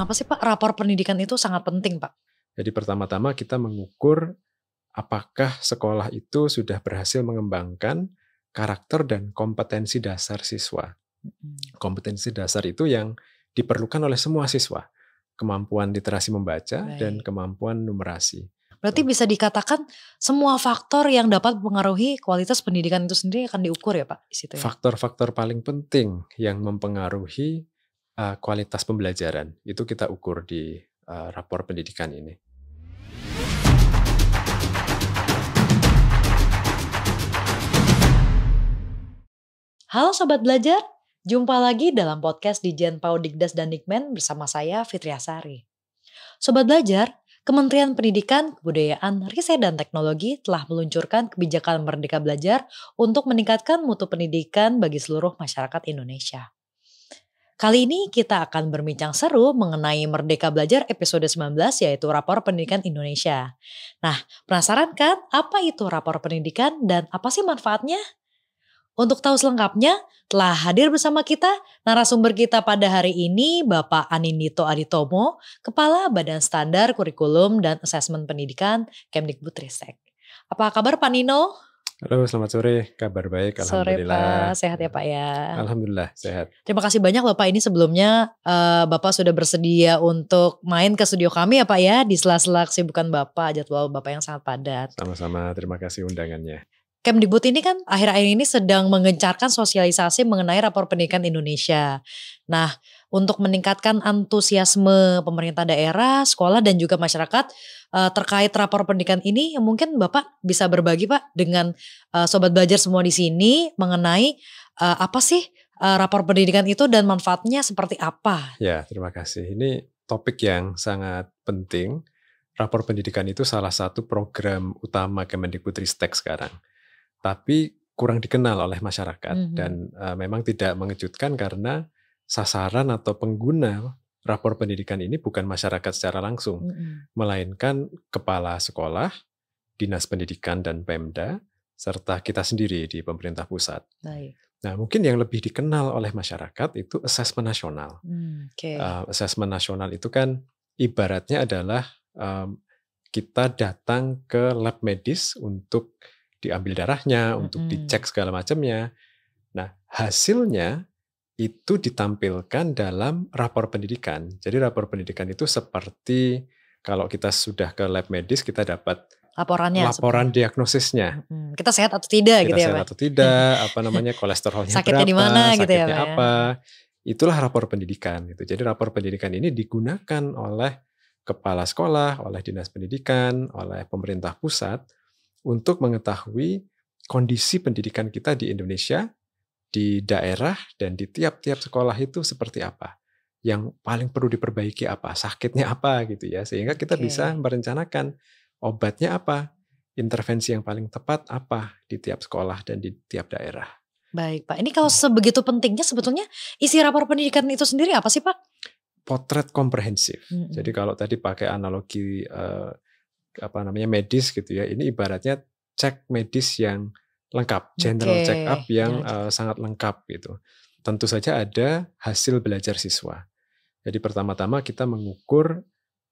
kenapa sih Pak rapor pendidikan itu sangat penting Pak? Jadi pertama-tama kita mengukur apakah sekolah itu sudah berhasil mengembangkan karakter dan kompetensi dasar siswa. Kompetensi dasar itu yang diperlukan oleh semua siswa. Kemampuan literasi membaca dan kemampuan numerasi. Berarti bisa dikatakan semua faktor yang dapat mempengaruhi kualitas pendidikan itu sendiri akan diukur ya Pak di situ ya? Faktor-faktor paling penting yang mempengaruhi kualitas pembelajaran itu kita ukur di rapor pendidikan ini. Halo Sobat Belajar, jumpa lagi dalam podcast di Jenpau Dikdas dan Dikmen bersama saya Fitri Asari. Sobat Belajar, Kementerian Pendidikan, Kebudayaan, Riset dan Teknologi telah meluncurkan kebijakan Merdeka Belajar untuk meningkatkan mutu pendidikan bagi seluruh masyarakat Indonesia. Kali ini kita akan berbincang seru mengenai Merdeka Belajar episode 19 yaitu Rapor Pendidikan Indonesia. Nah, penasaran kan apa itu rapor pendidikan dan apa sih manfaatnya? Untuk tahu selengkapnya, telah hadir bersama kita narasumber kita pada hari ini Bapak Anindito Aditomo, Kepala Badan Standar Kurikulum dan Asesmen Pendidikan Kemdikbudristek. Apa kabar Pak Nino? Halo, selamat sore. Kabar baik, alhamdulillah. Sore Pak, sehat ya Pak ya? Alhamdulillah, sehat. Terima kasih banyak loh Pak, ini sebelumnya Bapak sudah bersedia untuk main ke studio kami ya Pak ya, di sela-sela kesibukan Bapak, jadwal Bapak yang sangat padat. Sama-sama, terima kasih undangannya. Kemdikbud ini kan akhir-akhir ini sedang mengencarkan sosialisasi mengenai rapor pendidikan Indonesia. Nah, untuk meningkatkan antusiasme pemerintah daerah, sekolah dan juga masyarakat terkait rapor pendidikan ini, mungkin Bapak bisa berbagi Pak dengan Sobat Belajar semua di sini mengenai apa sih rapor pendidikan itu dan manfaatnya seperti apa? Ya, terima kasih. Ini topik yang sangat penting. Rapor pendidikan itu salah satu program utama Kemdikbudristek sekarang. Tapi kurang dikenal oleh masyarakat dan memang tidak mengejutkan karena sasaran atau pengguna rapor pendidikan ini bukan masyarakat secara langsung, melainkan kepala sekolah, dinas pendidikan dan Pemda, serta kita sendiri di pemerintah pusat. Baik. Nah, mungkin yang lebih dikenal oleh masyarakat itu asesmen nasional. Asesmen nasional itu kan ibaratnya adalah kita datang ke lab medis untuk diambil darahnya, untuk dicek segala macamnya. Nah, hasilnya itu ditampilkan dalam rapor pendidikan. Jadi rapor pendidikan itu seperti kalau kita sudah ke lab medis, kita dapat laporan diagnosisnya. Kita sehat atau tidak gitu ya Pak? Kita sehat atau tidak, apa namanya kolesterolnya sakitnya berapa, di mana gitu ya sakitnya Pak apa. Itulah rapor pendidikan gitu. Jadi rapor pendidikan ini digunakan oleh kepala sekolah, oleh dinas pendidikan, oleh pemerintah pusat untuk mengetahui kondisi pendidikan kita di Indonesia, di daerah, dan di tiap-tiap sekolah itu seperti apa. Yang paling perlu diperbaiki apa, sakitnya apa gitu ya. Sehingga kita bisa merencanakan obatnya apa, intervensi yang paling tepat apa di tiap sekolah dan di tiap daerah. Baik Pak, ini kalau sebegitu pentingnya sebetulnya isi rapor pendidikan itu sendiri apa sih Pak? Potret komprehensif. Jadi kalau tadi pakai analogi medis gitu ya, ini ibaratnya cek medis yang lengkap, general check up yang sangat lengkap gitu. Tentu saja ada hasil belajar siswa. Jadi pertama-tama kita mengukur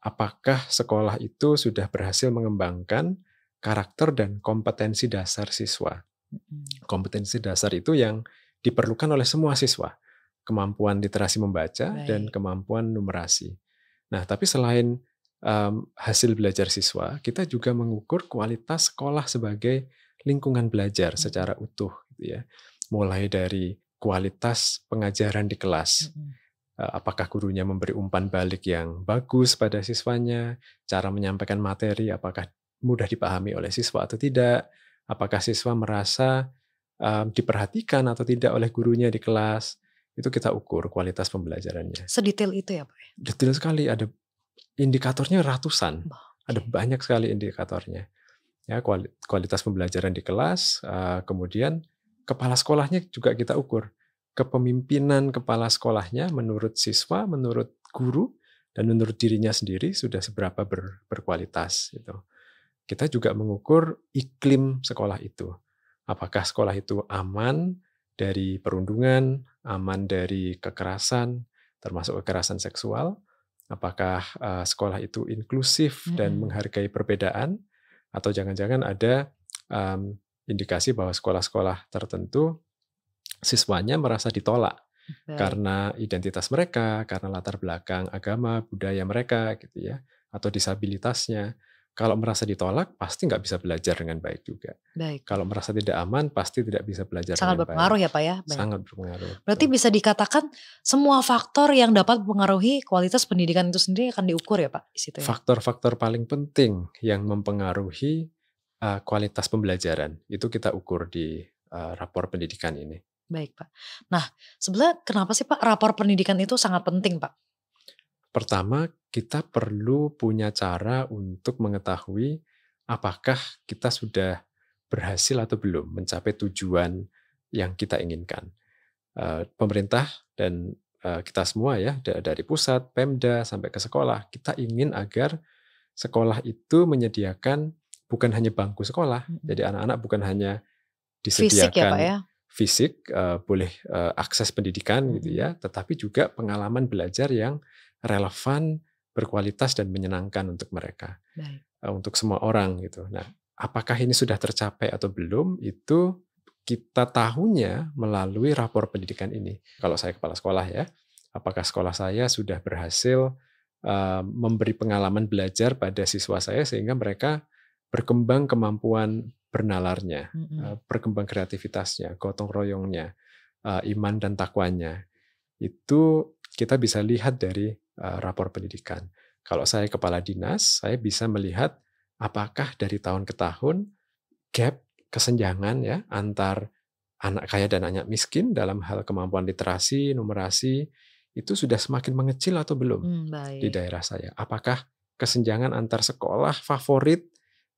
apakah sekolah itu sudah berhasil mengembangkan karakter dan kompetensi dasar siswa. Kompetensi dasar itu yang diperlukan oleh semua siswa. Kemampuan literasi membaca dan kemampuan numerasi. Nah, tapi selain hasil belajar siswa, kita juga mengukur kualitas sekolah sebagai lingkungan belajar secara utuh, gitu ya. Mulai dari kualitas pengajaran di kelas, apakah gurunya memberi umpan balik yang bagus pada siswanya, cara menyampaikan materi apakah mudah dipahami oleh siswa atau tidak, apakah siswa merasa diperhatikan atau tidak oleh gurunya di kelas, itu kita ukur kualitas pembelajarannya. Sedetail itu ya Pak? Detail sekali, ada indikatornya ratusan, ada banyak sekali indikatornya. Ya, kualitas pembelajaran di kelas, kemudian kepala sekolahnya juga kita ukur. Kepemimpinan kepala sekolahnya menurut siswa, menurut guru, dan menurut dirinya sendiri sudah seberapa berkualitas. Gitu. Kita juga mengukur iklim sekolah itu. Apakah sekolah itu aman dari perundungan, aman dari kekerasan, termasuk kekerasan seksual, Apakah sekolah itu inklusif dan menghargai perbedaan, atau jangan-jangan ada indikasi bahwa sekolah-sekolah tertentu siswanya merasa ditolak karena identitas mereka, karena latar belakang agama, budaya mereka gitu ya, atau disabilitasnya. Kalau merasa ditolak, pasti nggak bisa belajar dengan baik juga. Kalau merasa tidak aman, pasti tidak bisa belajar sangat dengan berpengaruh baik. Ya Pak ya? Sangat berpengaruh. Berarti bisa dikatakan semua faktor yang dapat mempengaruhi kualitas pendidikan itu sendiri akan diukur ya Pak? Di situ ya? Faktor-faktor paling penting yang mempengaruhi kualitas pembelajaran, itu kita ukur di rapor pendidikan ini. Baik Pak. Nah sebenarnya kenapa sih Pak rapor pendidikan itu sangat penting Pak? Pertama, kita perlu punya cara untuk mengetahui apakah kita sudah berhasil atau belum mencapai tujuan yang kita inginkan. Pemerintah dan kita semua ya, dari pusat, Pemda, sampai ke sekolah, kita ingin agar sekolah itu menyediakan bukan hanya bangku sekolah, jadi anak-anak bukan hanya disediakan fisik ya Pak ya? Fisik, boleh akses pendidikan gitu ya, tetapi juga pengalaman belajar yang relevan, berkualitas dan menyenangkan untuk mereka, untuk semua orang gitu. Nah, apakah ini sudah tercapai atau belum? Itu kita tahunya melalui rapor pendidikan ini. Kalau saya kepala sekolah ya, apakah sekolah saya sudah berhasil memberi pengalaman belajar pada siswa saya sehingga mereka berkembang kemampuan bernalarnya, berkembang kreativitasnya, gotong royongnya, iman dan takwanya. Itu kita bisa lihat dari rapor pendidikan. Kalau saya kepala dinas, saya bisa melihat apakah dari tahun ke tahun gap kesenjangan ya antar anak kaya dan anak miskin dalam hal kemampuan literasi, numerasi itu sudah semakin mengecil atau belum di daerah saya. Apakah kesenjangan antar sekolah favorit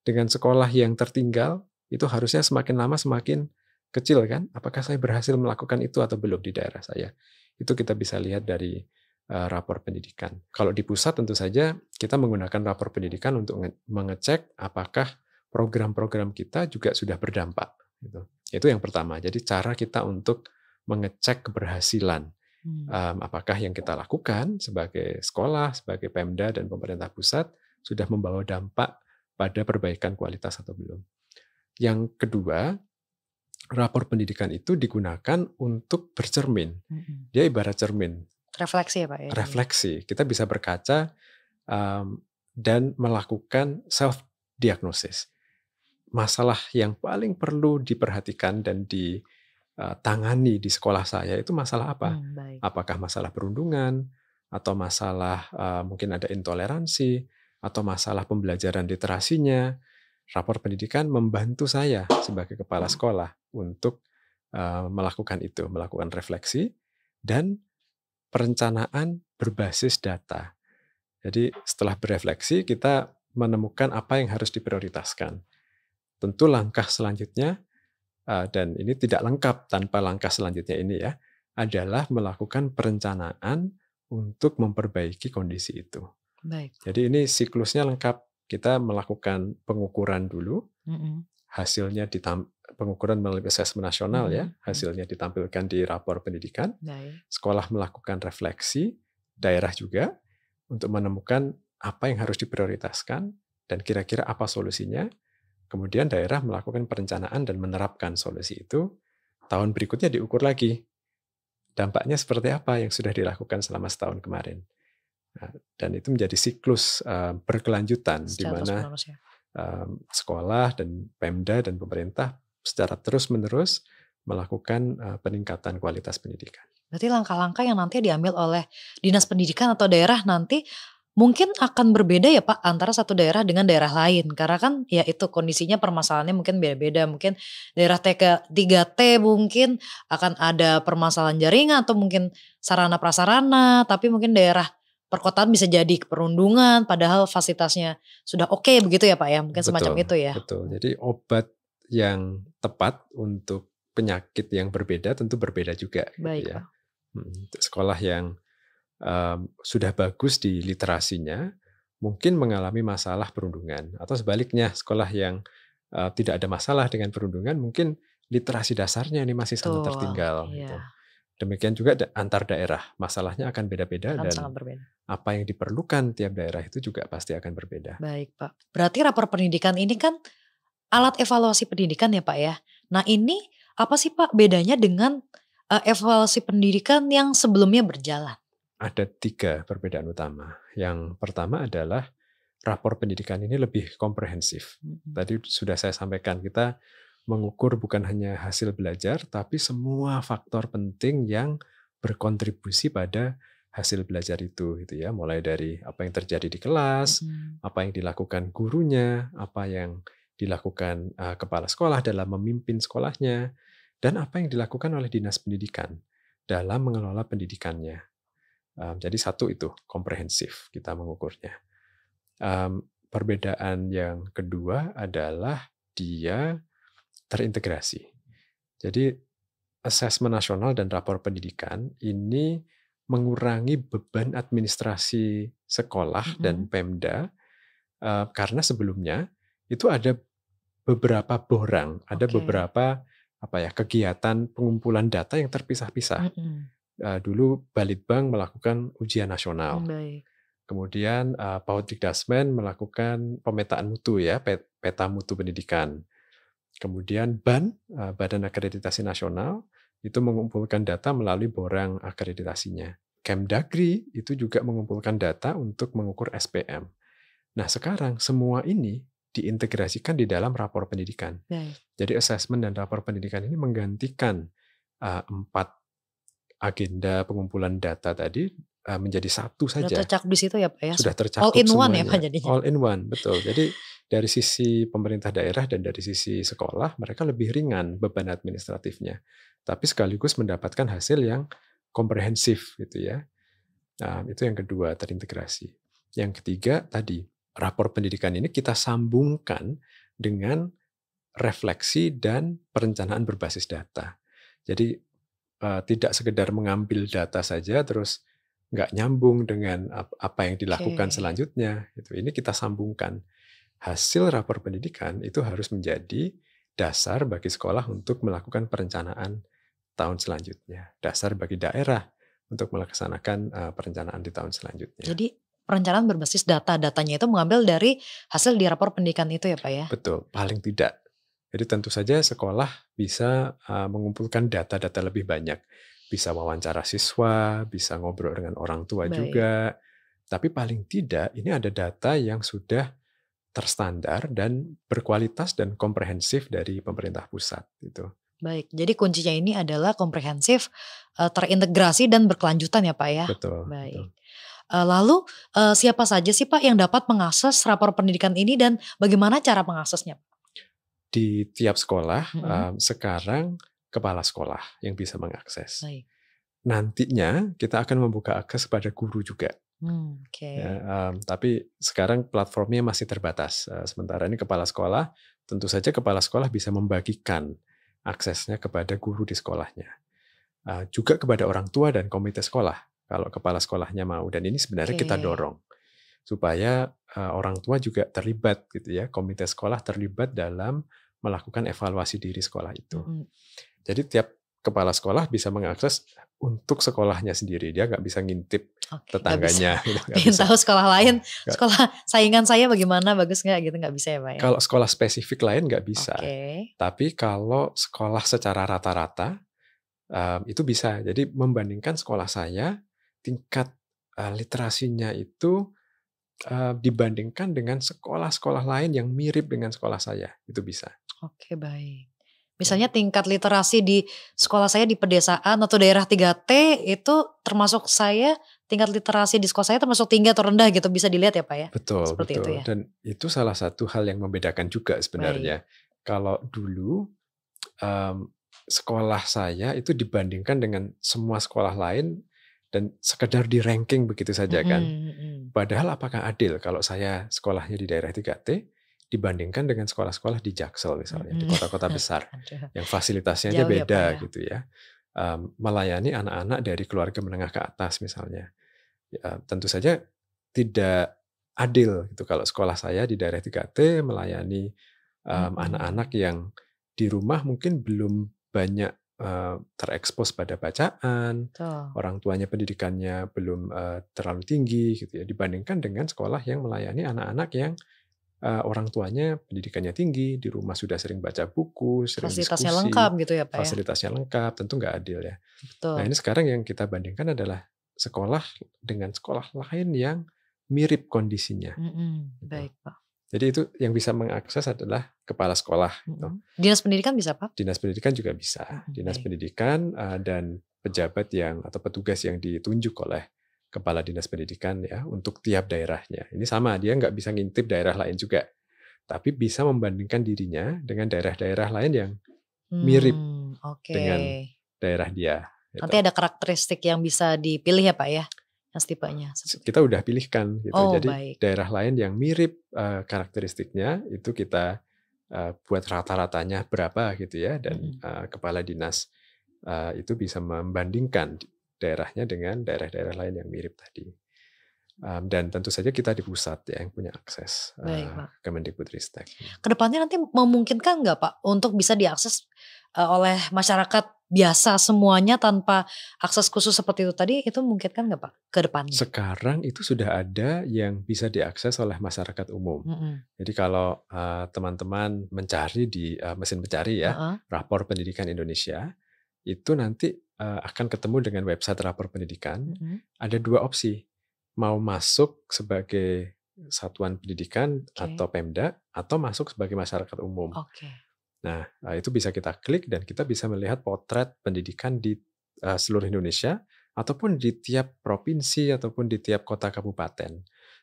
dengan sekolah yang tertinggal itu harusnya semakin lama semakin kecil kan? Apakah saya berhasil melakukan itu atau belum di daerah saya? Itu kita bisa lihat dari rapor pendidikan. Kalau di pusat tentu saja kita menggunakan rapor pendidikan untuk mengecek apakah program-program kita juga sudah berdampak. Itu yang pertama. Jadi cara kita untuk mengecek keberhasilan. Apakah yang kita lakukan sebagai sekolah, sebagai Pemda dan pemerintah pusat sudah membawa dampak pada perbaikan kualitas atau belum. Yang kedua, rapor pendidikan itu digunakan untuk bercermin. Dia ibarat cermin. Refleksi ya Pak ya? Refleksi. Kita bisa berkaca dan melakukan self-diagnosis. Masalah yang paling perlu diperhatikan dan ditangani di sekolah saya itu masalah apa? Apakah masalah perundungan, atau masalah mungkin ada intoleransi, atau masalah pembelajaran literasinya. Rapor pendidikan membantu saya sebagai kepala sekolah untuk melakukan itu, melakukan refleksi dan perencanaan berbasis data. Jadi setelah berefleksi kita menemukan apa yang harus diprioritaskan. Tentu langkah selanjutnya, dan ini tidak lengkap tanpa langkah selanjutnya ini ya, adalah melakukan perencanaan untuk memperbaiki kondisi itu. Jadi ini siklusnya lengkap. Kita melakukan pengukuran dulu, hasilnya pengukuran melalui asesmen nasional ya, hasilnya ditampilkan di rapor pendidikan. Sekolah melakukan refleksi, daerah juga untuk menemukan apa yang harus diprioritaskan dan kira-kira apa solusinya. Kemudian daerah melakukan perencanaan dan menerapkan solusi itu. Tahun berikutnya diukur lagi. Dampaknya seperti apa yang sudah dilakukan selama setahun kemarin. Nah, dan itu menjadi siklus berkelanjutan di mana sekolah dan Pemda dan pemerintah secara terus-menerus melakukan peningkatan kualitas pendidikan. Berarti langkah-langkah yang nanti diambil oleh dinas pendidikan atau daerah nanti mungkin akan berbeda ya Pak antara satu daerah dengan daerah lain. Karena kan ya itu kondisinya permasalahannya mungkin beda-beda. Mungkin daerah 3T mungkin akan ada permasalahan jaringan atau mungkin sarana prasarana. Tapi mungkin daerah perkotaan bisa jadi perundungan padahal fasilitasnya sudah oke begitu ya Pak ya. Mungkin semacam itu ya. Betul. Jadi obat yang tepat untuk penyakit yang berbeda tentu berbeda juga. Baik, gitu ya. Sekolah yang sudah bagus di literasinya mungkin mengalami masalah perundungan, atau sebaliknya sekolah yang tidak ada masalah dengan perundungan mungkin literasi dasarnya ini masih sangat tertinggal. Gitu. Demikian juga antar daerah, masalahnya akan beda-beda dan sangat berbeda. apa yang diperlukan tiap daerah itu juga pasti akan berbeda. Baik Pak, berarti rapor pendidikan ini kan alat evaluasi pendidikan ya Pak ya. Nah ini apa sih Pak bedanya dengan evaluasi pendidikan yang sebelumnya berjalan? Ada 3 perbedaan utama. Yang pertama adalah rapor pendidikan ini lebih komprehensif. Tadi sudah saya sampaikan, kita mengukur bukan hanya hasil belajar, tapi semua faktor penting yang berkontribusi pada hasil belajar itu, gitu ya. Mulai dari apa yang terjadi di kelas, apa yang dilakukan gurunya, apa yang dilakukan kepala sekolah dalam memimpin sekolahnya, dan apa yang dilakukan oleh dinas pendidikan dalam mengelola pendidikannya. Jadi satu itu komprehensif kita mengukurnya. Perbedaan yang kedua adalah dia terintegrasi. Jadi asesmen nasional dan rapor pendidikan ini mengurangi beban administrasi sekolah dan Pemda, karena sebelumnya itu ada beberapa borang, ada beberapa kegiatan pengumpulan data yang terpisah-pisah. Dulu Balitbang melakukan ujian nasional. Kemudian Pautdikdasmen melakukan pemetaan mutu ya, peta mutu pendidikan. Kemudian BAN, Badan Akreditasi Nasional, itu mengumpulkan data melalui borang akreditasinya. Kemdagri itu juga mengumpulkan data untuk mengukur SPM. Nah sekarang semua ini diintegrasikan di dalam rapor pendidikan. Jadi asesmen dan rapor pendidikan ini menggantikan 4 agenda pengumpulan data tadi menjadi satu saja. Sudah tercakup di situ ya Pak ya? Sudah tercakup all in one semuanya. Ya Pak jadinya? All in one, betul. Jadi dari sisi pemerintah daerah dan dari sisi sekolah, mereka lebih ringan beban administratifnya. Tapi sekaligus mendapatkan hasil yang komprehensif gitu ya. Nah, itu yang kedua, terintegrasi. Yang ketiga tadi, rapor pendidikan ini kita sambungkan dengan refleksi dan perencanaan berbasis data. Jadi tidak sekedar mengambil data saja terus nggak nyambung dengan apa yang dilakukan selanjutnya. Ini kita sambungkan. Hasil rapor pendidikan itu harus menjadi dasar bagi sekolah untuk melakukan perencanaan tahun selanjutnya. Dasar bagi daerah untuk melaksanakan perencanaan di tahun selanjutnya. Jadi perencanaan berbasis data. Datanya itu mengambil dari hasil di rapor pendidikan itu ya Pak ya? Betul, paling tidak. Jadi tentu saja sekolah bisa mengumpulkan data-data lebih banyak. Bisa wawancara siswa, bisa ngobrol dengan orang tua juga. Tapi paling tidak ini ada data yang sudah terstandar dan berkualitas dan komprehensif dari pemerintah pusat. Gitu. Baik, jadi kuncinya ini adalah komprehensif, terintegrasi dan berkelanjutan ya Pak ya? Betul. Baik. Lalu siapa saja sih Pak yang dapat mengakses rapor pendidikan ini dan bagaimana cara mengaksesnya? Di tiap sekolah sekarang kepala sekolah yang bisa mengakses. Nantinya kita akan membuka akses kepada guru juga. Tapi sekarang platformnya masih terbatas. Sementara ini kepala sekolah, tentu saja kepala sekolah bisa membagikan aksesnya kepada guru di sekolahnya. Juga kepada orang tua dan komite sekolah, kalau kepala sekolahnya mau. Dan ini sebenarnya kita dorong supaya orang tua juga terlibat gitu ya, komite sekolah terlibat dalam melakukan evaluasi diri sekolah itu. Jadi tiap kepala sekolah bisa mengakses untuk sekolahnya sendiri, dia nggak bisa ngintip tetangganya. Pengen tahu sekolah lain, sekolah saingan saya bagaimana, bagus nggak gitu, nggak bisa ya Pak ya? Kalau sekolah spesifik lain nggak bisa, tapi kalau sekolah secara rata-rata itu bisa. Jadi membandingkan sekolah saya, tingkat literasinya itu dibandingkan dengan sekolah-sekolah lain yang mirip dengan sekolah saya, itu bisa. Oke, baik. Misalnya tingkat literasi di sekolah saya di pedesaan atau daerah 3T itu termasuk saya, tingkat literasi di sekolah saya termasuk tinggi atau rendah gitu, bisa dilihat ya Pak ya? Betul, seperti betul. Itu ya? Dan itu salah satu hal yang membedakan juga sebenarnya. Kalau dulu sekolah saya itu dibandingkan dengan semua sekolah lain dan sekedar di ranking begitu saja kan. Padahal apakah adil kalau saya sekolahnya di daerah 3T dibandingkan dengan sekolah-sekolah di Jaksel misalnya, di kota-kota besar yang fasilitasnya aja beda ya, gitu ya. Melayani anak-anak dari keluarga menengah ke atas misalnya. Ya, tentu saja tidak adil gitu kalau sekolah saya di daerah 3T melayani anak-anak yang di rumah mungkin belum banyak terekspos pada bacaan, orang tuanya pendidikannya belum terlalu tinggi gitu ya, dibandingkan dengan sekolah yang melayani anak-anak yang orang tuanya pendidikannya tinggi, di rumah sudah sering baca buku, sering fasilitasnya diskusi, lengkap gitu ya Pak ya. Fasilitasnya lengkap, tentu nggak adil ya. Betul. Nah ini sekarang yang kita bandingkan adalah sekolah dengan sekolah lain yang mirip kondisinya. Gitu. Baik Pak. Jadi itu yang bisa mengakses adalah kepala sekolah. Gitu. Dinas pendidikan bisa Pak? Dinas pendidikan juga bisa. Dinas pendidikan dan pejabat atau petugas yang ditunjuk oleh kepala dinas pendidikan ya untuk tiap daerahnya. Ini sama, dia nggak bisa ngintip daerah lain juga, tapi bisa membandingkan dirinya dengan daerah-daerah lain yang mirip dengan daerah dia. Gitu. Nanti ada karakteristik yang bisa dipilih ya Pak ya, yang tipenya. Kita udah pilihkan gitu. Jadi baik. Daerah lain yang mirip karakteristiknya itu kita buat rata-ratanya berapa gitu ya, dan kepala dinas itu bisa membandingkan daerahnya dengan daerah-daerah lain yang mirip tadi. Dan tentu saja kita di pusat ya yang punya akses Kemendikbudristek. Kedepannya nanti memungkinkan nggak Pak untuk bisa diakses oleh masyarakat biasa semuanya tanpa akses khusus seperti itu tadi, itu memungkinkan nggak Pak ke depannya? Sekarang itu sudah ada yang bisa diakses oleh masyarakat umum. Jadi kalau teman-teman mencari di mesin pencari ya, Rapor Pendidikan Indonesia, itu nanti akan ketemu dengan website Rapor Pendidikan. Ada 2 opsi, mau masuk sebagai satuan pendidikan atau Pemda, atau masuk sebagai masyarakat umum. Nah, itu bisa kita klik dan kita bisa melihat potret pendidikan di seluruh Indonesia, ataupun di tiap provinsi, ataupun di tiap kota kabupaten.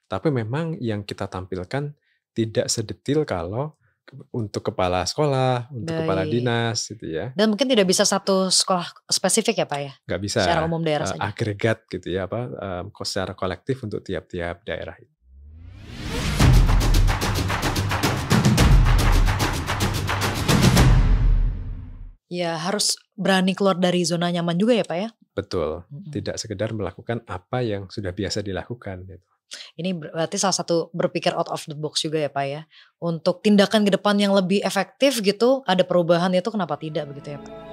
Tapi memang yang kita tampilkan tidak sedetil kalau untuk kepala sekolah, untuk kepala dinas gitu ya. Dan mungkin tidak bisa satu sekolah spesifik ya Pak ya? Nggak bisa. Secara umum daerah saja. Agregat gitu ya, secara kolektif untuk tiap-tiap daerah. Ya harus berani keluar dari zona nyaman juga ya Pak ya? Betul, tidak sekedar melakukan apa yang sudah biasa dilakukan gitu. Ini berarti salah satu berpikir out of the box juga ya Pak ya. Untuk tindakan ke depan yang lebih efektif gitu, ada perubahan itu kenapa tidak begitu ya Pak?